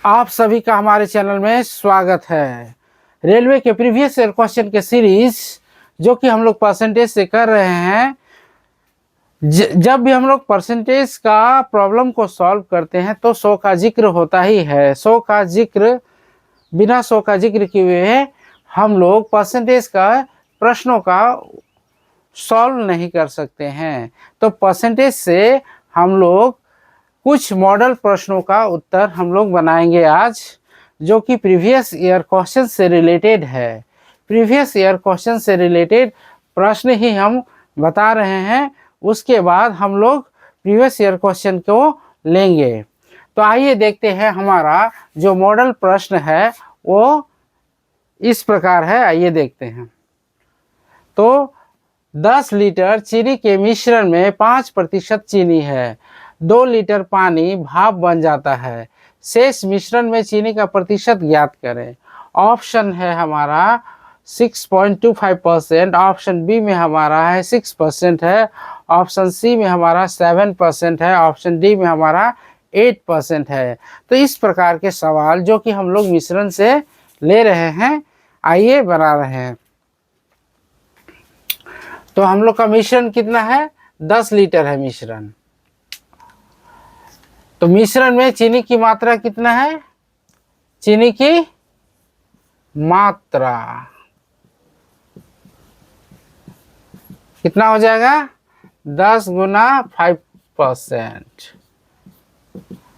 आप सभी का हमारे चैनल में स्वागत है। रेलवे के प्रीवियस ईयर क्वेश्चन के सीरीज जो कि हम लोग परसेंटेज से कर रहे हैं। जब भी हम लोग परसेंटेज का प्रॉब्लम को सॉल्व करते हैं तो 100 का जिक्र होता ही है। 100 का जिक्र बिना 100 का जिक्र किए हुए हम लोग परसेंटेज का प्रश्नों का सॉल्व नहीं कर सकते हैं। तो परसेंटेज से हम लोग कुछ मॉडल प्रश्नों का उत्तर हम लोग बनाएंगे आज, जो कि प्रीवियस ईयर क्वेश्चन से रिलेटेड है। प्रीवियस ईयर क्वेश्चन से रिलेटेड प्रश्न ही हम बता रहे हैं, उसके बाद हम लोग प्रीवियस ईयर क्वेश्चन को लेंगे। तो आइए देखते हैं, हमारा जो मॉडल प्रश्न है वो इस प्रकार है। आइए देखते हैं। तो 10 लीटर चीनी के मिश्रण में 5% चीनी है, 2 लीटर पानी भाप बन जाता है। शेष मिश्रण में चीनी का प्रतिशत ज्ञात करें। ऑप्शन है हमारा 6.25%, ऑप्शन बी में हमारा है 6% है, ऑप्शन सी में हमारा 7% है, ऑप्शन डी में हमारा 8% है। तो इस प्रकार के सवाल जो कि हम लोग मिश्रण से ले रहे हैं, आइए बना रहे हैं। तो हम लोग का मिश्रण कितना है? 10 लीटर है मिश्रण। तो मिश्रण में चीनी की मात्रा कितना है? चीनी की मात्रा कितना हो जाएगा? 10 गुना 5%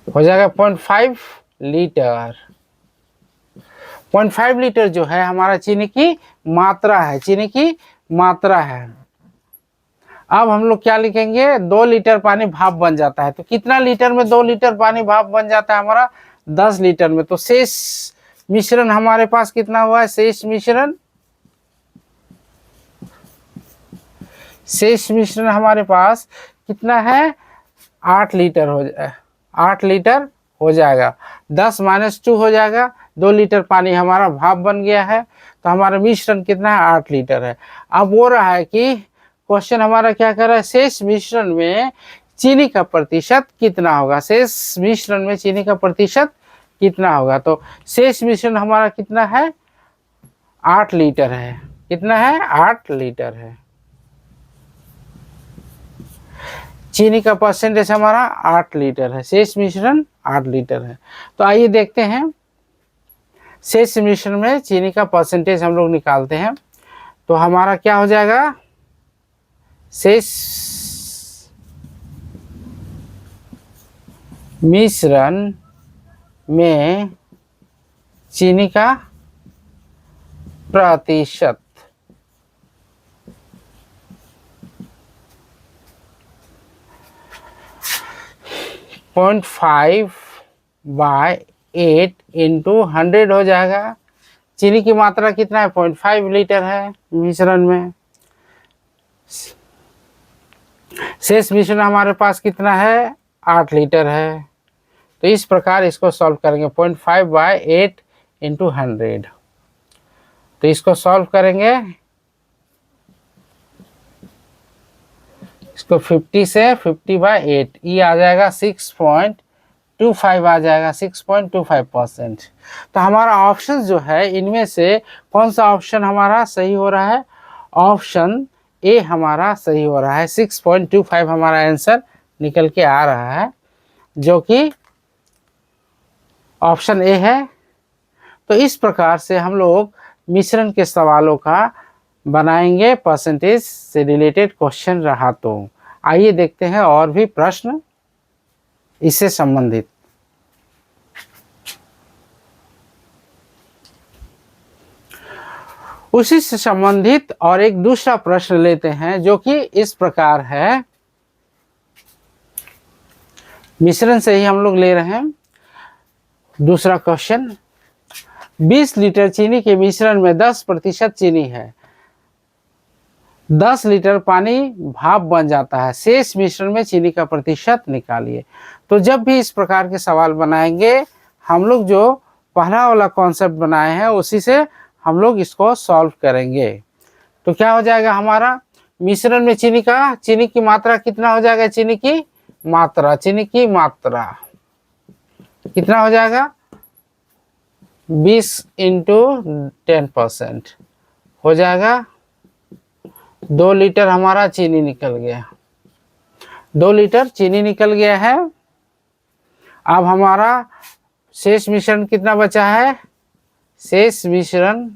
हो जाएगा 0.5 लीटर। 0.5 लीटर जो है हमारा चीनी की मात्रा है, चीनी की मात्रा है। अब हम लोग क्या लिखेंगे? 2 लीटर पानी भाप बन जाता है। तो कितना लीटर में 2 लीटर पानी भाप बन जाता है? हमारा 10 लीटर में। तो शेष मिश्रण हमारे पास कितना हुआ है? शेष मिश्रण हमारे पास कितना है? 8 लीटर हो जाए, 8 लीटर हो जाएगा। 10 - 2 हो जाएगा। 2 लीटर पानी हमारा भाप बन गया है, तो हमारा मिश्रण कितना है? 8 लीटर है। अब वो रहा है कि क्वेश्चन हमारा क्या कर रहा है? शेष मिश्रण में चीनी का प्रतिशत कितना होगा? शेष मिश्रण में चीनी का प्रतिशत कितना होगा? तो शेष मिश्रण हमारा कितना है? 8 लीटर है। कितना है? 8 लीटर है। चीनी का परसेंटेज हमारा 8 लीटर है, शेष मिश्रण 8 लीटर है। तो आइए देखते हैं, शेष मिश्रण में चीनी का परसेंटेज हम लोग निकालते हैं। तो हमारा क्या हो जाएगा? शेष मिश्रण में चीनी का प्रतिशत 0.5/8 × 100 हो जाएगा। चीनी की मात्रा कितना है? 0.5 लीटर है मिश्रण में। शेष मिश्रण हमारे पास कितना है? 8 लीटर है। तो इस प्रकार इसको सॉल्व करेंगे। 0.5/8 × 100। तो इसको सॉल्व करेंगे, इसको 50 से 50/8, ये आ जाएगा 6.25 आ जाएगा, 6.25%। तो हमारा ऑप्शन जो है, इनमें से कौन सा ऑप्शन हमारा सही हो रहा है? ऑप्शन ए हमारा सही हो रहा है। 6.25 हमारा आंसर निकल के आ रहा है, जो कि ऑप्शन ए है। तो इस प्रकार से हम लोग मिश्रण के सवालों का बनाएंगे, परसेंटेज से रिलेटेड क्वेश्चन रहा तो। आइए देखते हैं और भी प्रश्न इससे संबंधित। उसी से संबंधित और एक दूसरा प्रश्न लेते हैं, जो कि इस प्रकार है। मिश्रण से ही हम लोग ले रहे हैं। दूसरा क्वेश्चन, 20 लीटर चीनी के मिश्रण में 10% चीनी है, 10 लीटर पानी भाप बन जाता है। शेष मिश्रण में चीनी का प्रतिशत निकालिए। तो जब भी इस प्रकार के सवाल बनाएंगे, हम लोग जो पहला वाला कॉन्सेप्ट बनाए हैं उसी से हम लोग इसको सॉल्व करेंगे। तो क्या हो जाएगा हमारा? मिश्रण में चीनी की मात्रा कितना हो जाएगा? चीनी की मात्रा कितना हो जाएगा? 20 इंटू 10% हो जाएगा 2 लीटर हमारा चीनी निकल गया। 2 लीटर चीनी निकल गया है। अब हमारा शेष मिश्रण कितना बचा है? शेष मिश्रण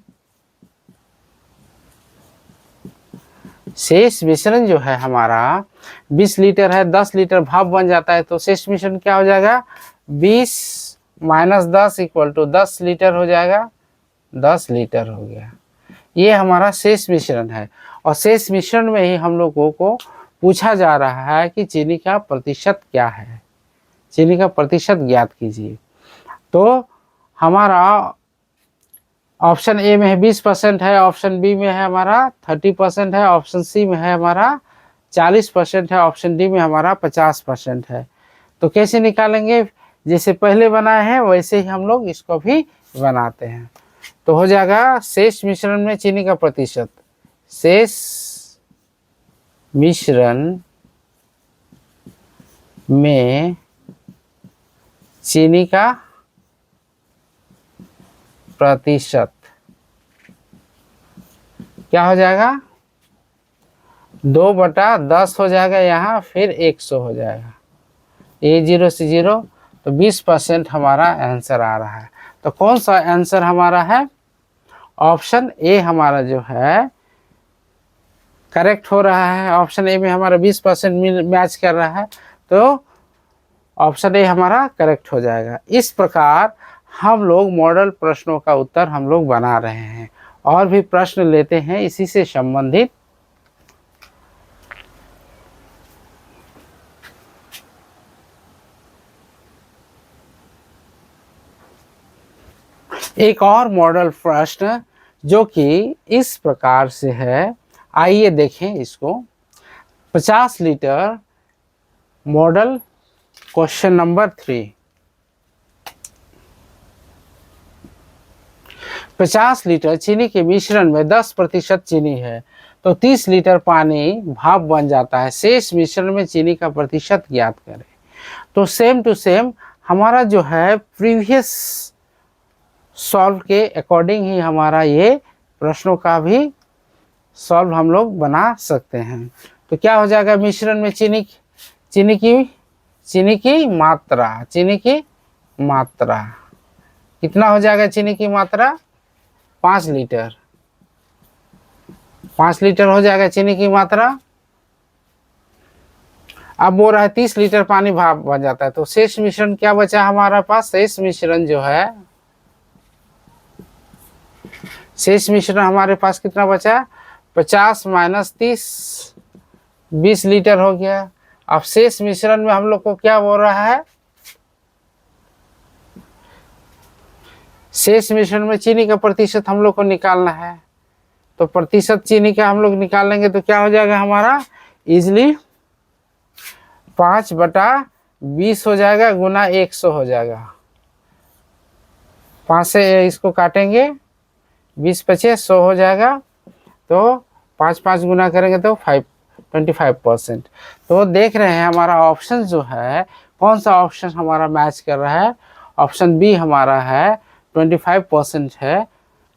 जो है हमारा 20 लीटर है, 10 लीटर भाप बन जाता है, तो शेष मिश्रण क्या हो जाएगा? 20 माइनस 10 इक्वल टू 10 लीटर हो जाएगा। 10 लीटर हो गया। ये हमारा शेष मिश्रण है, और शेष मिश्रण में ही हम लोगों को पूछा जा रहा है कि चीनी का प्रतिशत क्या है। चीनी का प्रतिशत ज्ञात कीजिए। तो हमारा ऑप्शन ए में है 20% है, ऑप्शन बी में है हमारा 30% है, ऑप्शन सी में है हमारा 40% है, ऑप्शन डी में हमारा 50% है। तो कैसे निकालेंगे? जैसे पहले बनाए हैं वैसे ही हम लोग इसको भी बनाते हैं। तो हो जाएगा शेष मिश्रण में चीनी का प्रतिशत। शेष मिश्रण में चीनी का प्रतिशत क्या हो जाएगा? 2/10 हो जाएगा यहाँ, फिर 100 हो जाएगा। ये 0 से 0, तो 20% हमारा आंसर आ रहा है। तो कौन सा आंसर हमारा है? ऑप्शन ए हमारा जो है करेक्ट हो रहा है। ऑप्शन ए में हमारा 20% मैच कर रहा है, तो ऑप्शन ए हमारा करेक्ट हो जाएगा। इस प्रकार हम लोग मॉडल प्रश्नों का उत्तर हम लोग बना रहे हैं, और भी प्रश्न लेते हैं इसी से संबंधित। एक और मॉडल प्रश्न जो कि इस प्रकार से है, आइए देखें इसको। 50 litre model question number 3। 50 litre चीनी के मिश्रण में 10% चीनी है, तो 30 लीटर पानी भाप बन जाता है। शेष मिश्रण में चीनी का प्रतिशत ज्ञात करें। तो सेम टू सेम हमारा जो है प्रीवियस सॉल्व के अकॉर्डिंग ही हमारा ये प्रश्नों का भी सॉल्व हम लोग बना सकते हैं। तो क्या हो जाएगा? मिश्रण में चीनी की मात्रा कितना हो जाएगा? चीनी की मात्रा 5 लीटर। 5 लीटर हो जाएगा चीनी की मात्रा। अब बोल रहा है 30 लीटर पानी भाप बन जाता है, तो शेष मिश्रण क्या बचा हमारे पास? शेष मिश्रण जो है, शेष मिश्रण हमारे पास कितना बचा? 50 माइनस 30, 20 लीटर हो गया। अब शेष मिश्रण में हम लोग को क्या बोल रहा है? शेष मिश्रण में चीनी का प्रतिशत हम लोग को निकालना है। तो प्रतिशत चीनी का हम लोग निकालेंगे तो क्या हो जाएगा हमारा? इजली 5/20 हो जाएगा, गुना 100 हो जाएगा। 5 से इसको काटेंगे, 20 पचे 100 हो जाएगा। तो 5 गुना करेंगे तो 25%। तो देख रहे हैं हमारा ऑप्शन जो है, कौन सा ऑप्शन हमारा मैच कर रहा है? ऑप्शन बी हमारा है 25% है,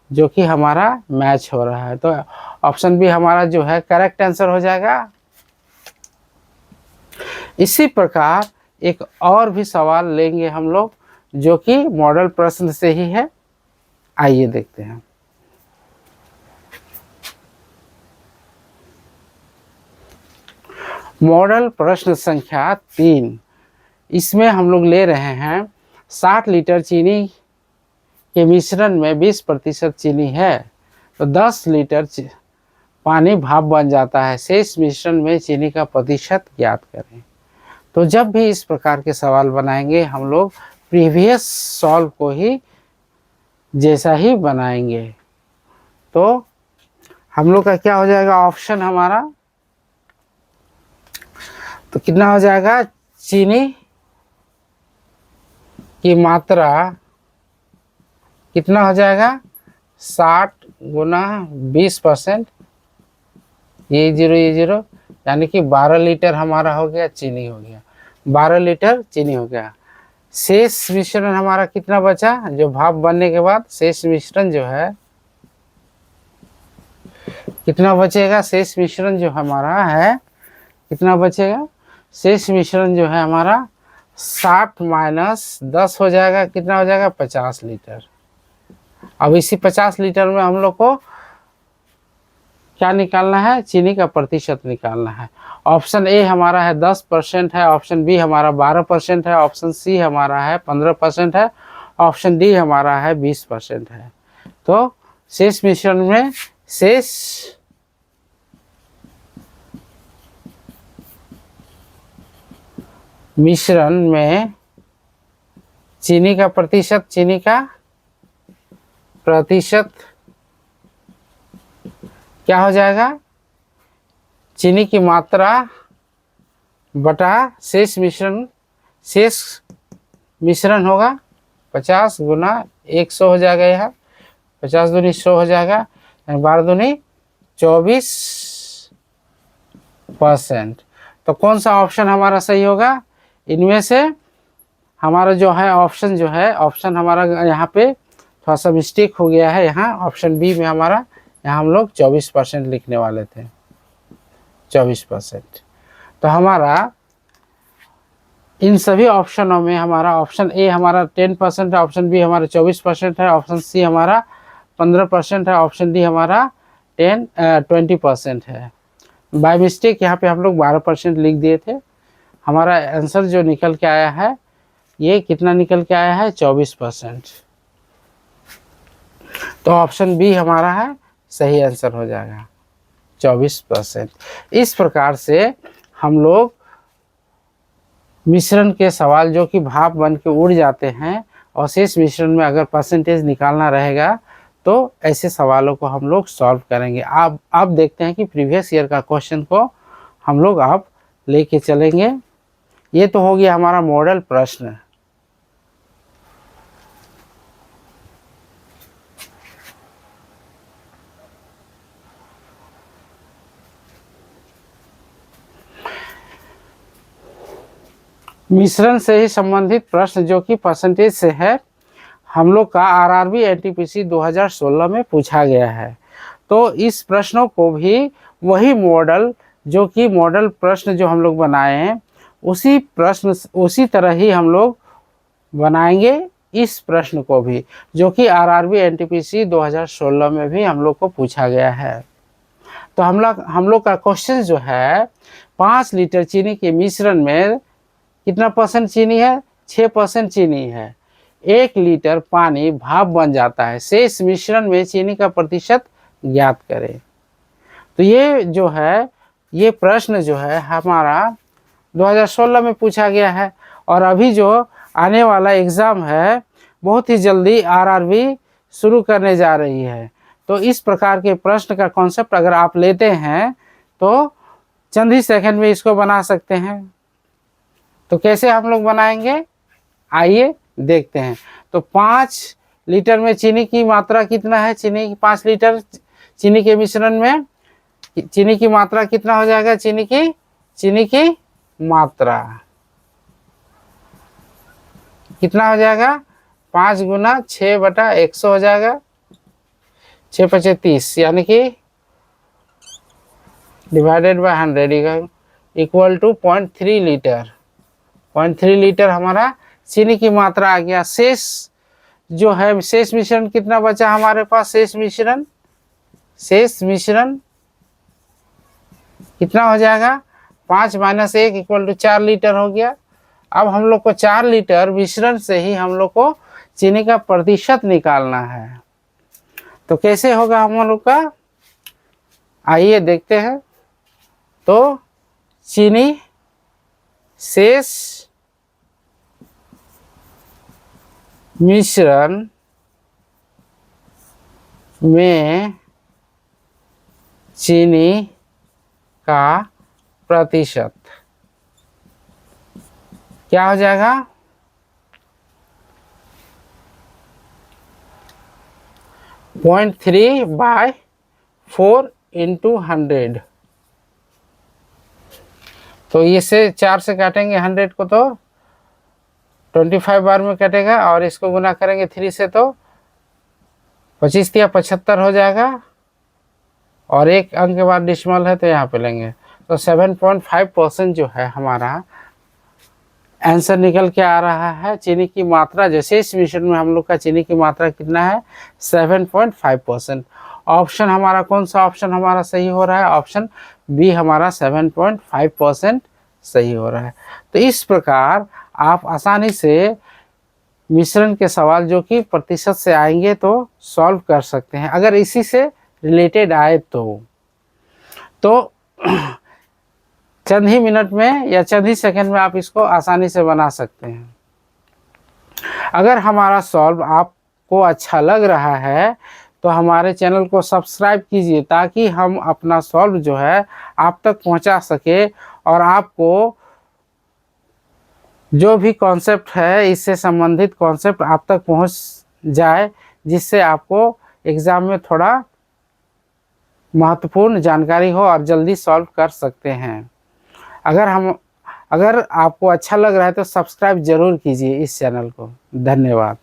जो कि हमारा मैच हो रहा है। तो ऑप्शन बी हमारा जो है करेक्ट आंसर हो जाएगा। इसी प्रकार एक और भी सवाल लेंगे हम लोग, जो कि मॉडल प्रश्न से ही है। आइए देखते हैं। मॉडल प्रश्न संख्या 3। इसमें हम लोग ले रहे हैं 60 लीटर चीनी के मिश्रण में 20% चीनी है, तो 10 लीटर पानी भाप बन जाता है। शेष मिश्रण में चीनी का प्रतिशत ज्ञात करें। तो जब भी इस प्रकार के सवाल बनाएंगे हम लोग प्रीवियस सॉल्व को ही जैसा ही बनाएंगे। तो हम लोग का क्या हो जाएगा ऑप्शन हमारा? तो कितना हो जाएगा? चीनी की मात्रा कितना हो जाएगा? 60 गुना 20%, ये 0 यानी कि 12 लीटर हमारा हो गया, चीनी हो गया। 12 लीटर चीनी हो गया। शेष मिश्रण हमारा कितना बचा, जो भाप बनने के बाद शेष मिश्रण जो है कितना बचेगा, शेष मिश्रण जो हमारा है कितना बचेगा, शेष मिश्रण जो है हमारा 60 माइनस 10 हो जाएगा, कितना हो जाएगा 50 लीटर। अब इसी 50 लीटर में हम लोग को क्या निकालना है, चीनी का प्रतिशत निकालना है। ऑप्शन ए हमारा है 10% है, ऑप्शन बी हमारा 12% है, ऑप्शन सी हमारा है 15% है, ऑप्शन डी हमारा है 20% है। तो शेष मिश्रण में शेष मिश्रण में चीनी का प्रतिशत, चीनी का प्रतिशत क्या हो जाएगा, चीनी की मात्रा बटा शेष मिश्रण, शेष मिश्रण होगा 50 गुना 100 हो जाएगा, यह 50 दूनी 100 हो जाएगा, 12 दूनी 24%। तो कौन सा ऑप्शन हमारा सही होगा, इनमें से हमारा जो है ऑप्शन जो है, ऑप्शन हमारा यहाँ पे थोड़ा सा मिस्टेक हो गया है, यहाँ ऑप्शन बी में हमारा यहाँ हम लोग 24% लिखने वाले थे, 24%। तो हमारा इन सभी ऑप्शनों में हमारा ऑप्शन ए हमारा 10% है, ऑप्शन बी हमारा 24% है, ऑप्शन सी हमारा 15% है, ऑप्शन डी हमारा 20% है। बाय मिस्टेक यहाँ पे हम लोग 12% लिख दिए थे। हमारा आंसर जो निकल के आया है ये कितना निकल के आया है, 24%। तो ऑप्शन बी हमारा है सही आंसर हो जाएगा, 24%। इस प्रकार से हम लोग मिश्रण के सवाल जो कि भाप बन के उड़ जाते हैं और शेष मिश्रण में अगर परसेंटेज निकालना रहेगा तो ऐसे सवालों को हम लोग सॉल्व करेंगे। आप देखते हैं कि प्रीवियस ईयर का क्वेश्चन को हम लोग अब लेके चलेंगे। ये तो हो गया हमारा मॉडल प्रश्न। मिश्रण से ही संबंधित प्रश्न जो कि परसेंटेज से है, हम लोग का आरआरबी एनटीपीसी 2016 में पूछा गया है। तो इस प्रश्नों को भी वही मॉडल जो कि मॉडल प्रश्न जो हम लोग बनाए हैं उसी प्रश्न उसी तरह ही हम लोग बनाएंगे इस प्रश्न को भी, जो कि आरआरबी एनटीपीसी 2016 में भी हम लोग को पूछा गया है। तो हम लोग का क्वेश्चन जो है 5 लीटर चीनी के मिश्रण में कितना परसेंट चीनी है, 6% चीनी है। 1 लीटर पानी भाप बन जाता है, शेष मिश्रण में चीनी का प्रतिशत ज्ञात करें। तो ये जो है ये प्रश्न जो है हमारा 2016 में पूछा गया है और अभी जो आने वाला एग्ज़ाम है बहुत ही जल्दी आरआरबी शुरू करने जा रही है। तो इस प्रकार के प्रश्न का कॉन्सेप्ट अगर आप लेते हैं तो चंद ही सेकंड में इसको बना सकते हैं। तो कैसे हम लोग बनाएंगे, आइए देखते हैं। तो 5 लीटर में चीनी की मात्रा कितना है, चीनी की 5 लीटर चीनी के मिश्रण में चीनी की मात्रा कितना हो जाएगा, चीनी की मात्रा कितना हो जाएगा, 5 गुना 6/100 हो जाएगा, 6 × 5 = 30, यानी कि divided by 100 equal to 0.3 litre. 0.3 litre हमारा चीनी की मात्रा आ गया। शेष जो है शेष मिश्रण कितना बचा हमारे पास, शेष मिश्रण कितना हो जाएगा, 5 - 1 = 4 लीटर हो गया। अब हम लोग को 4 लीटर मिश्रण से ही हम लोग को चीनी का प्रतिशत निकालना है। तो कैसे होगा हम लोग का, आइए देखते हैं। तो चीनी शेष मिश्रण में चीनी का प्रतिशत क्या हो जाएगा, 0.3/4 × 100। तो ये से 4 से काटेंगे 100 को तो 25 बार में कटेगा और इसको गुना करेंगे 3 से तो 25 या 75 हो जाएगा, और एक अंक के बाद डिसिमल है तो यहाँ पे लेंगे। तो 7.5% जो है हमारा आंसर निकल के आ रहा है। चीनी की मात्रा, जैसे इस मिश्रण में हम लोग का चीनी की मात्रा कितना है, 7.5%। ऑप्शन हमारा, कौन सा ऑप्शन हमारा सही हो रहा है, ऑप्शन बी हमारा 7.5% सही हो रहा है। तो इस प्रकार आप आसानी से मिश्रण के सवाल जो कि प्रतिशत से आएंगे तो सॉल्व कर सकते हैं, अगर इसी से रिलेटेड आए तो चंद ही मिनट में या चंद ही सेकंड में आप इसको आसानी से बना सकते हैं। अगर हमारा सॉल्व आपको अच्छा लग रहा है तो हमारे चैनल को सब्सक्राइब कीजिए, ताकि हम अपना सॉल्व जो है आप तक पहुंचा सके, और आपको जो भी कॉन्सेप्ट है इससे संबंधित कॉन्सेप्ट आप तक पहुंच जाए, जिससे आपको एग्ज़ाम में थोड़ा महत्वपूर्ण जानकारी हो और जल्दी सॉल्व कर सकते हैं। अगर आपको अच्छा लग रहा है तो सब्सक्राइब ज़रूर कीजिए इस चैनल को। धन्यवाद।